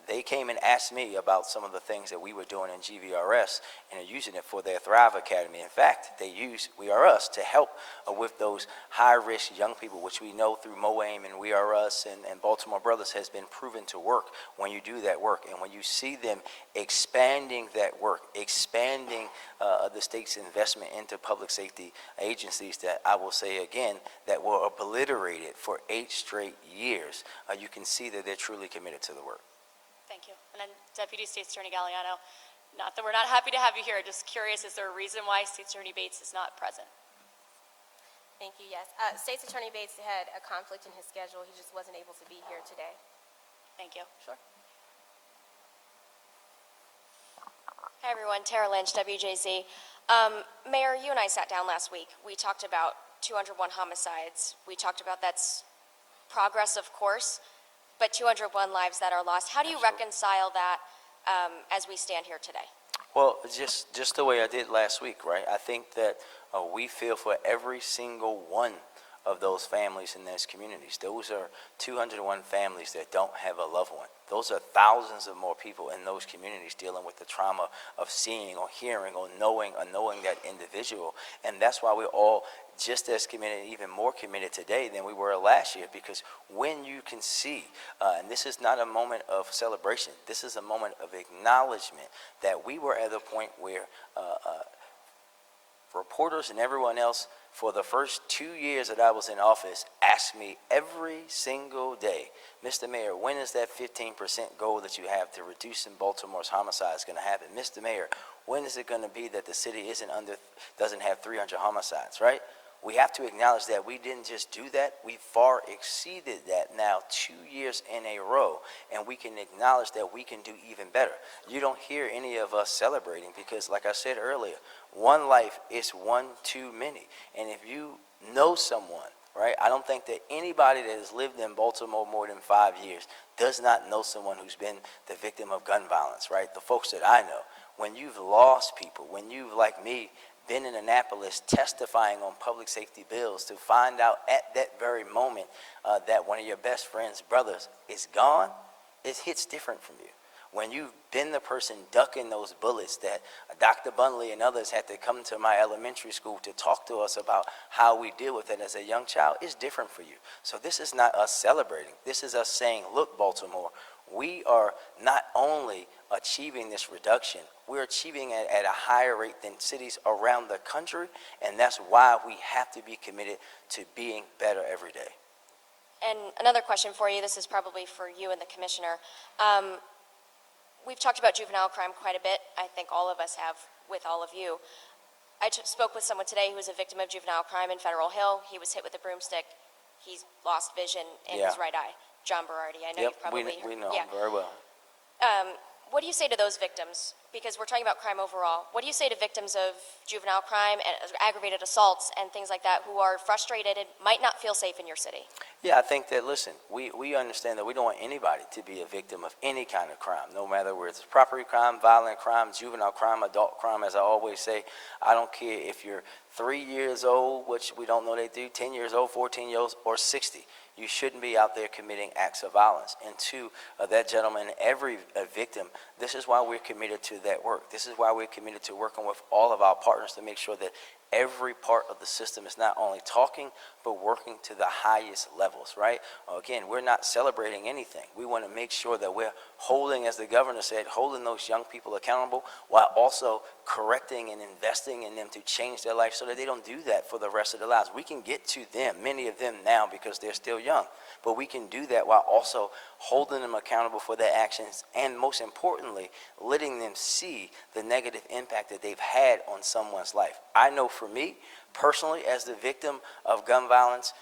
They came and asked me about some of the things that we were doing in GVRS and are using it for their Thrive Academy. In fact, they use We Are Us to help with those high-risk young people, which we know through MOAIM and We Are Us and Baltimore Brothers has been proven to work when you do that work. And when you see them expanding that work, expanding the state's investment into public safety agencies that I will say again, that were obliterated for 8 straight years, you can see that they're truly committed to the work. Thank you. And then Deputy State's Attorney Galliano, not that we're not happy to have you here, just curious, is there a reason why State's Attorney Bates is not present? Thank you, yes. State's Attorney Bates had a conflict in his schedule. He just wasn't able to be here today. Thank you. Sure. Hi, everyone. Tara Lynch, WJZ. Mayor, you and I sat down last week. We talked about 201 homicides. We talked about that's progress, of course, but 201 lives that are lost. How do you reconcile that as we stand here today? Well, just the way I did last week, right? I think that we feel for every single one of those families in those communities. Those are 201 families that don't have a loved one. Those are thousands of more people in those communities dealing with the trauma of seeing or hearing or knowing that individual. And that's why we're all just as committed, even more committed today than we were last year, because when you can see, and this is not a moment of celebration, this is a moment of acknowledgement that we were at a point where reporters and everyone else for the first 2 years that I was in office asked me every single day, Mr. Mayor, when is that 15% goal that you have to reduce in Baltimore's homicides going to happen? Mr. Mayor, when is it going to be that the city doesn't have 300 homicides, right? We have to acknowledge that we didn't just do that, we far exceeded that now 2 years in a row, and we can acknowledge that we can do even better. You don't hear any of us celebrating because, like I said earlier, one life is one too many. And if you know someone, right, I don't think that anybody that has lived in Baltimore more than 5 years does not know someone who's been the victim of gun violence, right? The folks that I know, when you've lost people, when you've, like me, been in Annapolis testifying on public safety bills to find out at that very moment that one of your best friend's brothers is gone, it hits different from you. When you've been the person ducking those bullets that Dr. Bundley and others had to come to my elementary school to talk to us about how we deal with it as a young child, it's different for you. So this is not us celebrating. This is us saying, look, Baltimore, we are not only achieving this reduction, we're achieving it at a higher rate than cities around the country, and that's why we have to be committed to being better every day. And another question for you, this is probably for you and the commissioner. We've talked about juvenile crime quite a bit. I think all of us have with all of you. I spoke with someone today who was a victim of juvenile crime in Federal Hill. He was hit with a broomstick. He's lost vision in his right eye. John Berardi, I know you've probably heard. We know him very well. What do you say to those victims? Because we're talking about crime overall. What do you say to victims of juvenile crime and aggravated assaults and things like that who are frustrated and might not feel safe in your city? Yeah, I think that, listen, we understand that we don't want anybody to be a victim of any kind of crime, no matter whether it's property crime, violent crime, juvenile crime, adult crime, as I always say. I don't care if you're 3 years old, which we don't know they do, 10 years old, 14 years old, or 60. You shouldn't be out there committing acts of violence. And to that gentleman, every victim, this is why we're committed to that work. This is why we're committed to working with all of our partners to make sure that every part of the system is not only talking, but working to the highest levels, right? Again, we're not celebrating anything. We want to make sure that we're holding, as the governor said, holding those young people accountable while also correcting and investing in them to change their life so that they don't do that for the rest of their lives. We can get to them, many of them now because they're still young, but we can do that while also holding them accountable for their actions and, most importantly, letting them see the negative impact that they've had on someone's life. I know for me, personally, as the victim of gun violence,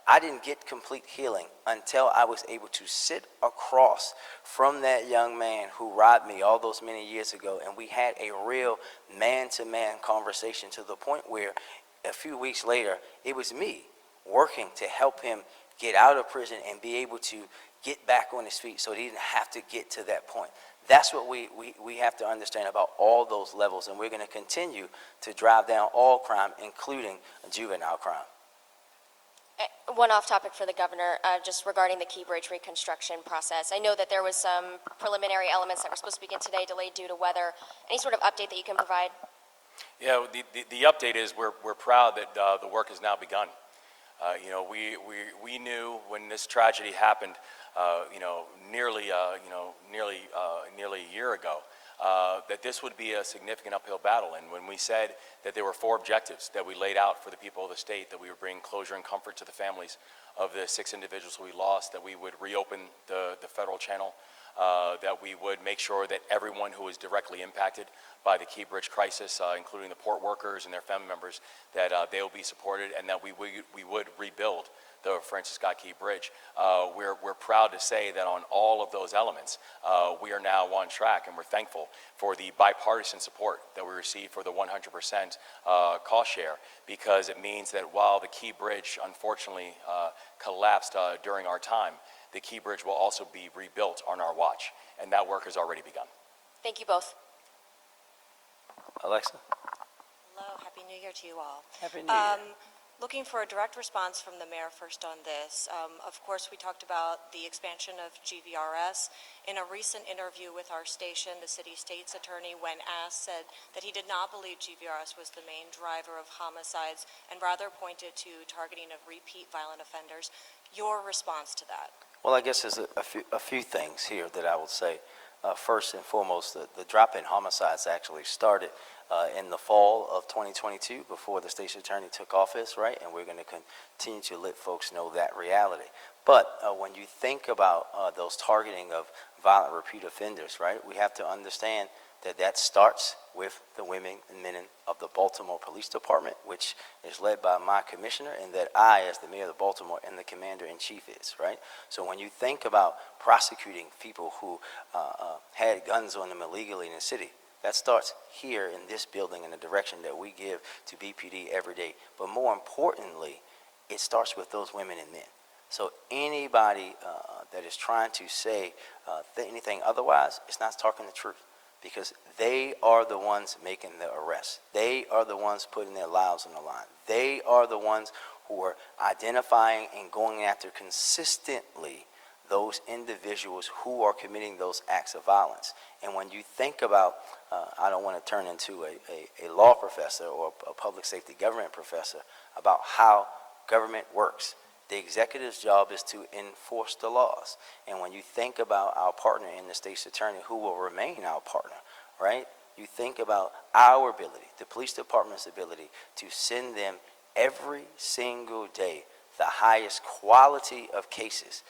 I didn't get complete healing until I was able to sit across from that young man who robbed me all those many years ago, and we had a real man-to-man conversation to the point where a few weeks later, it was me working to help him get out of prison and be able to get back on his feet so he didn't have to get to that point. That's what we have to understand about all those levels, and we're going to continue to drive down all crime, including juvenile crime. One off topic for the governor, just regarding the Key Bridge reconstruction process. I know that there was some preliminary elements that were supposed to begin today, delayed due to weather. Any sort of update that you can provide? Yeah, the update is we're proud that the work has now begun. You know, we knew when this tragedy happened, you know, nearly a year ago, that this would be a significant uphill battle. And when we said that there were 4 objectives that we laid out for the people of the state, that we would bring closure and comfort to the families of the 6 individuals we lost, that we would reopen the federal channel, that we would make sure that everyone who was directly impacted by the Key Bridge crisis, including the port workers and their family members, that they will be supported, and that we would rebuild the Francis Scott Key Bridge. We're proud to say that on all of those elements, we are now on track, and we're thankful for the bipartisan support that we received for the 100% cost share, because it means that while the Key Bridge unfortunately collapsed during our time, the Key Bridge will also be rebuilt on our watch, and that work has already begun. Thank you both. Alexa? Hello, Happy New Year to you all. Happy New Year. Looking for a direct response from the mayor first on this. Of course, we talked about the expansion of GVRS. In a recent interview with our station, the city state's attorney, when asked, said that he did not believe GVRS was the main driver of homicides and rather pointed to targeting of repeat violent offenders. Your response to that? Well, I guess there's a few things here that I would say. First and foremost, the drop in homicides actually started in the fall of 2022 before the station attorney took office, right? And we're going to continue to let folks know that reality. But when you think about those targeting of violent repeat offenders, right, we have to understand that starts with the women and men of the Baltimore Police Department, which is led by my commissioner, and that I, as the mayor of Baltimore, and the commander-in-chief is, right? So when you think about prosecuting people who had guns on them illegally in the city, that starts here in this building in the direction that we give to BPD every day. But more importantly, it starts with those women and men. So anybody that is trying to say anything otherwise is not talking the truth, because they are the ones making the arrests. They are the ones putting their lives on the line. They are the ones who are identifying and going after consistently those individuals who are committing those acts of violence. And when you think about, I don't want to turn into a law professor or a public safety government professor about how government works. The executive's job is to enforce the laws. And when you think about our partner in the state's attorney, who will remain our partner, right? You think about our ability, the police department's ability, to send them every single day the highest quality of cases,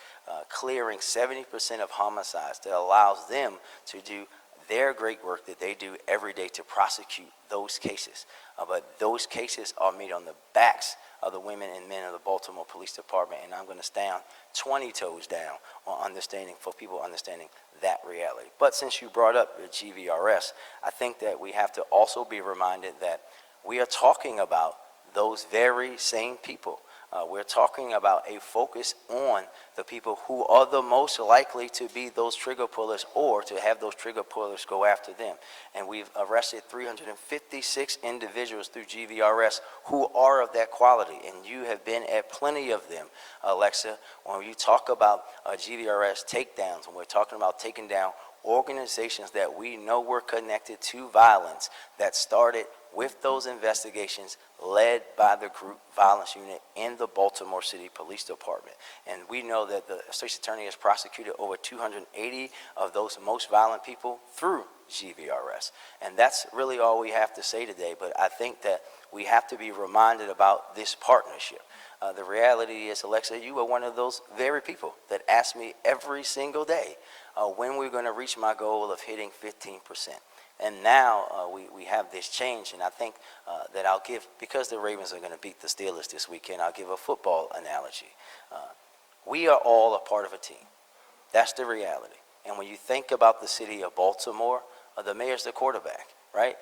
clearing 70% of homicides, that allows them to do their great work that they do every day to prosecute those cases. But those cases are made on the backs of the women and men of the Baltimore Police Department, and I'm going to stand 20 toes down on understanding, for people understanding that reality. But since you brought up the GVRS, I think that we have to also be reminded that we are talking about those very same people. We're talking about a focus on the people who are the most likely to be those trigger pullers, or to have those trigger pullers go after them. And we've arrested 356 individuals through GVRS who are of that quality, and you have been at plenty of them, Alexa. When you talk about GVRS takedowns, when we're talking about taking down organizations that we know were connected to violence, that started with those investigations led by the group violence unit in the Baltimore City Police Department. And we know that the state's attorney has prosecuted over 280 of those most violent people through GVRS. And that's really all we have to say today, but I think that we have to be reminded about this partnership. The reality is, Alexa, you were one of those very people that asked me every single day when we're going to reach my goal of hitting 15%. And now we have this change, and I think that I'll give, because the Ravens are going to beat the Steelers this weekend, I'll give a football analogy. We are all a part of a team. That's the reality. And when you think about the city of Baltimore, the mayor's the quarterback, right?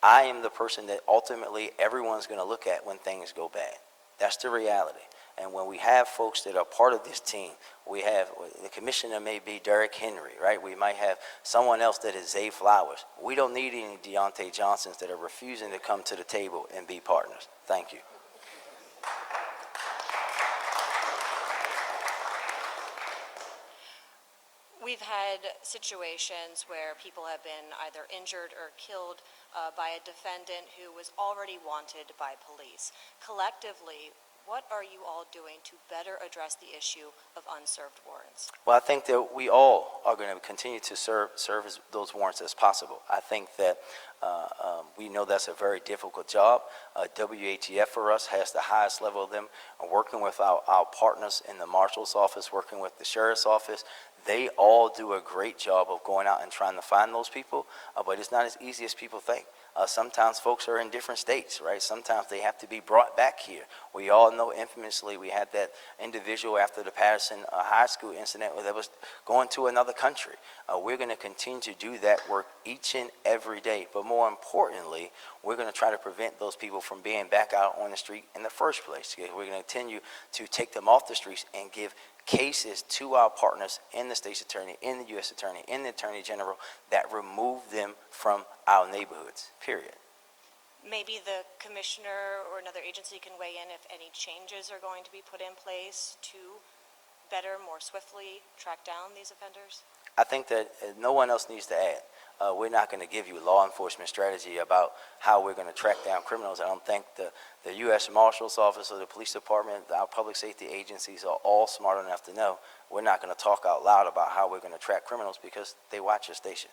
I am the person that ultimately everyone's going to look at when things go bad. That's the reality. And when we have folks that are part of this team, we have, the commissioner may be Derek Henry, right? We might have someone else that is Zay Flowers. We don't need any Deontay Johnsons that are refusing to come to the table and be partners. Thank you. We've had situations where people have been either injured or killed by a defendant who was already wanted by police. Collectively, what are you all doing to better address the issue of unserved warrants? Well, I think that we all are going to continue to serve those warrants as possible. I think that we know that's a very difficult job. WATF for us has the highest level of them, working with our partners in the marshal's office, working with the sheriff's office. They all do a great job of going out and trying to find those people, but it's not as easy as people think. Sometimes folks are in different states, right? Sometimes they have to be brought back here. We all know infamously we had that individual after the Patterson High School incident that was going to another country. We're going to continue to do that work each and every day. But more importantly, we're going to try to prevent those people from being back out on the street in the first place. We're going to continue to take them off the streets and give cases to our partners in the state's attorney, in the U.S. attorney, in the attorney general that remove them from our neighborhoods, period. Maybe the commissioner or another agency can weigh in if any changes are going to be put in place to better, more swiftly track down these offenders? I think that no one else needs to add. We're not going to give you law enforcement strategy about how we're going to track down criminals. I don't think the U.S. Marshal's Office or the police department, our public safety agencies are all smart enough to know we're not going to talk out loud about how we're going to track criminals because they watch your station.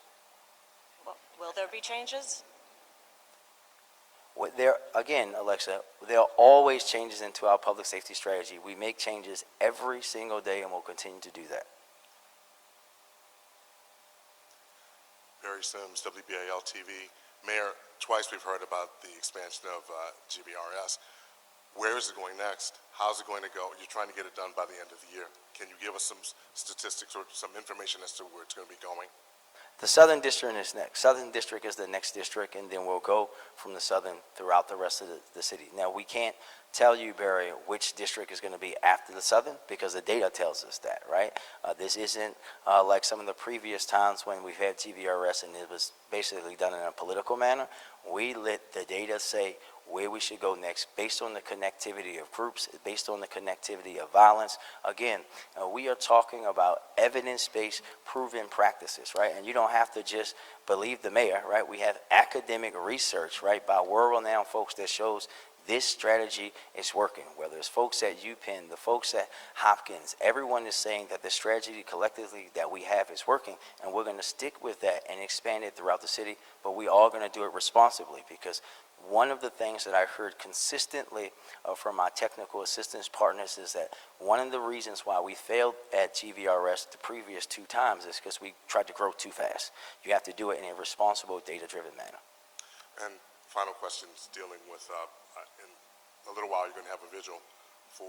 Well, will there be changes? Again, Alexa, there are always changes into our public safety strategy. We make changes every single day and we'll continue to do that. Barry Sims, WBAL TV. Mayor, twice we've heard about the expansion of GVRS. Where is it going next? How's it going to go? You're trying to get it done by the end of the year. Can you give us some statistics or some information as to where it's going to be going? The Southern District is next. Southern District is the next district, and then we'll go from the Southern throughout the rest of the city. Now, we can't tell you, Barry, which district is going to be after the Southern because the data tells us that, right? This isn't like some of the previous times when we've had GVRS and it was basically done in a political manner. We let the data say where we should go next based on the connectivity of groups, based on the connectivity of violence. Again, we are talking about evidence-based proven practices, right? And you don't have to just believe the mayor, right? We have academic research, right, by world-renowned folks that shows this strategy is working, whether it's folks at UPenn, the folks at Hopkins, everyone is saying that the strategy collectively that we have is working, and we're going to stick with that and expand it throughout the city, but we are going to do it responsibly because one of the things that I heard consistently from my technical assistance partners is that one of the reasons why we failed at GVRS the previous 2 times is because we tried to grow too fast. You have to do it in a responsible, data-driven manner. And final questions dealing with, in a little while you're going to have a vigil for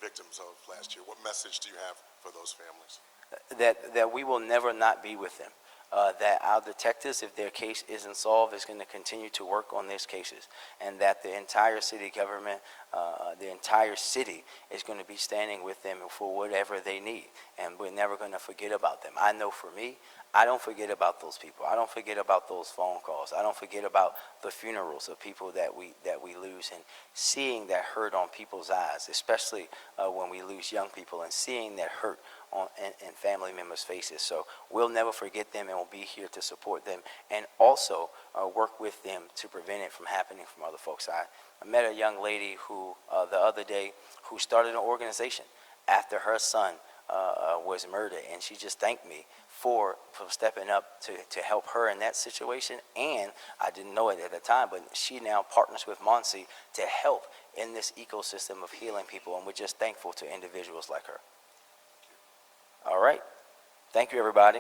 victims of last year. What message do you have for those families? That we will never not be with them. That our detectives, if their case isn't solved, is going to continue to work on these cases, and that the entire city government, the entire city is going to be standing with them for whatever they need, and we're never going to forget about them. I know for me, I don't forget about those people. I don't forget about those phone calls. I don't forget about the funerals of people that we lose, and seeing that hurt on people's eyes, especially when we lose young people, and seeing that hurt in family members' faces. So we'll never forget them, and we'll be here to support them and also work with them to prevent it from happening from other folks. I met a young lady who the other day who started an organization after her son was murdered, and she just thanked me for stepping up to help her in that situation. And I didn't know it at the time, but she now partners with Monsi to help in this ecosystem of healing people, and we're just thankful to individuals like her. All right. Thank you, everybody.